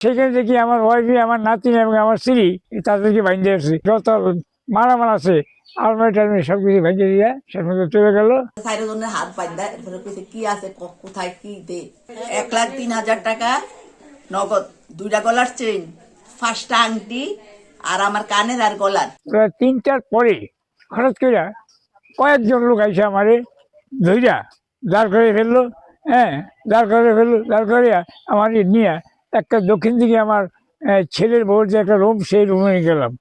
সেখানে দেখি আমার ওয়াইফি, আমার নাতিন এবং আমার স্ত্রী তাদেরকে বাইন্ধে আসছে। যত মারামার আছে আলমারি টালমারি সবকিছু বাইন্ধে দিয়ে সে মধ্যে চলে গেল। চারজনের হাত বান্ধা, এরপরে কইছে কি আছে কোথায় কি দে। 1,03,000 টাকা নগদ, 2টা গলার চেইন, 5টা আংটি আর আমার কানের আর গলার। 3টার পরে হঠাৎ করে কয়েকজন লোক আইসে আমারে ধইরা দাঁড় করে ফেললো। দাঁড় করে আমার নিয়ে একটা দক্ষিণ দিকে আমার ছেলের বউর যে একটা রুম, সেই রুমে গেলাম,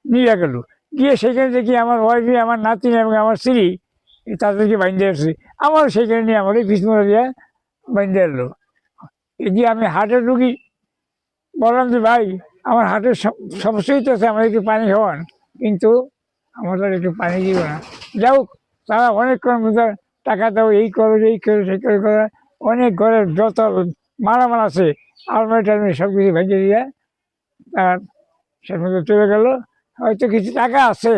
নিয়ে গেল। গিয়ে সেখানে দেখি আমার ওয়াইফি, আমার নাতিন এবং আমার স্ত্রী তাদেরকে বাইন্ধে আসছে। আমারও সেখানে নিয়ে আমার পিছমরা দিয়ে বাইন্ধে এলো। এই যে আমি হার্টের রুগী, বললাম যে ভাই আমার হার্টের সমস্যাই তো আছে, আমার একটু পানি খাওয়ান, কিন্তু আমাদের একটু পানি দিব না। যাই হোক, তারা অনেকক্ষণ মধ্যে টাকা দাও, এই করো সেই করে অনেক ঘরের যত মারামার আছে আলমারি টালমারি সব কিছু ভেঙে দিয়ে তার সে মধ্যে চলে গেল। হয়তো কিছু টাকা আছে,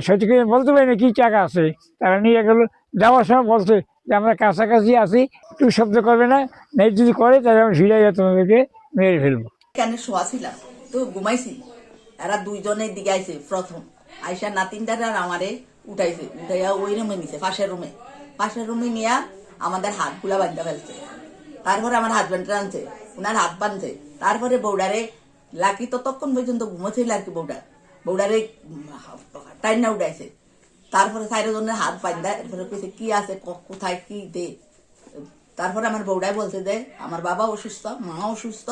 সঠিক বলতে পারি না কী টাকা আছে, তারা নিয়ে গেল। যাওয়ার সময় বলছে যে আমরা কাছাকাছি আছি, একটু শব্দ করবে না, নেই যদি করে তাহলে আমি ফিরে যাই, তোমাদেরকে মেরে ফেলবো। কেন শোয়া ছিলাম তো ঘুমাইছি, এরা দুইজনের দিকে আইছে। প্রথম আইসা নাতিনটার আর আমারে উঠাইছে, উঠাইয়া ওই রুমে নিছে, পাশের রুমে নিয়ে আমাদের হাত গুলা বান্ধা ফেলছে। তারপরে আমার হাজবেন্ডরা আনছে, ওনার হাত বাঁধছে। তারপরে বৌডারে লাকি ততক্ষণ পর্যন্ত ঘুমোছিল আর কি, বৌডারে টাইনা উঠাইছে। তারপরে চারজনের হাত বান্ধা, এরপরে কইছে কি আছে কোথায় কি দে। তারপরে আমার বৌডাই বলছে যে আমার বাবা অসুস্থ, মা অসুস্থ,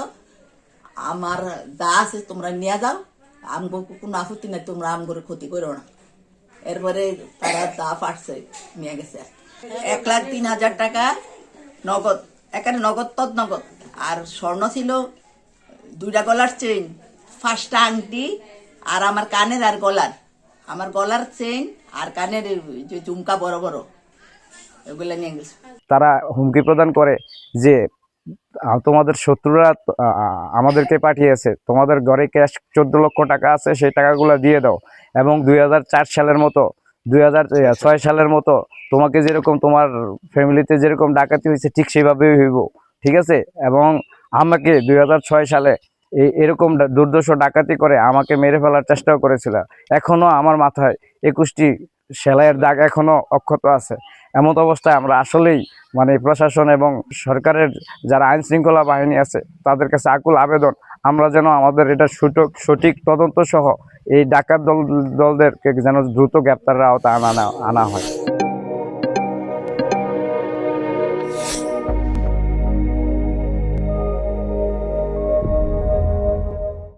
আমার দা আছে তোমরা নিয়ে যাও, আমগো কোনো আপত্তি নাই, তোমরা আমগোর ক্ষতি করো না। এরপরে তারা দা ফাটছে নিয়ে গেছে। 1,03,000 টাকা নগদ, এখানে নগদ নগদ। আর স্বর্ণ ছিল 2টা গলার চেইন, 5টা আংটি আর আমার কানের আর গলার, আমার গলার চেইন আর কানের যে ঝুমকা বড় বড়, এগুলা নিয়ে গেছে। তারা হুমকি প্রদান করে যে তোমাদের শত্রুরা আমাদেরকে পাঠিয়েছে, তোমাদের ঘরে ক্যাশ 14 লক্ষ টাকা আছে, সেই টাকাগুলো দিয়ে দাও, এবং 2004 সালের মতো 2006 সালের মতো তোমাকে যেরকম তোমার ফ্যামিলিতে যেরকম ডাকাতি হয়েছে ঠিক সেইভাবেই হইব, ঠিক আছে। এবং আমাকে 2006 সালে এরকম দুর্দর্শ ডাকাতি করে আমাকে মেরে ফেলার চেষ্টাও করেছিল। এখনো আমার মাথায় 21টি সেলাইয়ের দাগ এখনো অক্ষত আছে। এমন অবস্থায় আমরা আসলেই প্রশাসন এবং সরকারের যারা আইন শৃঙ্খলা বাহিনী আছে তাদের কাছে আকুল আবেদন, আমরা যেন আমাদের এটা সঠিক তদন্ত সহ এই ডাকাত দলদেরকে যেন দ্রুত গ্রেপ্তারের আওতায় আনা হয়।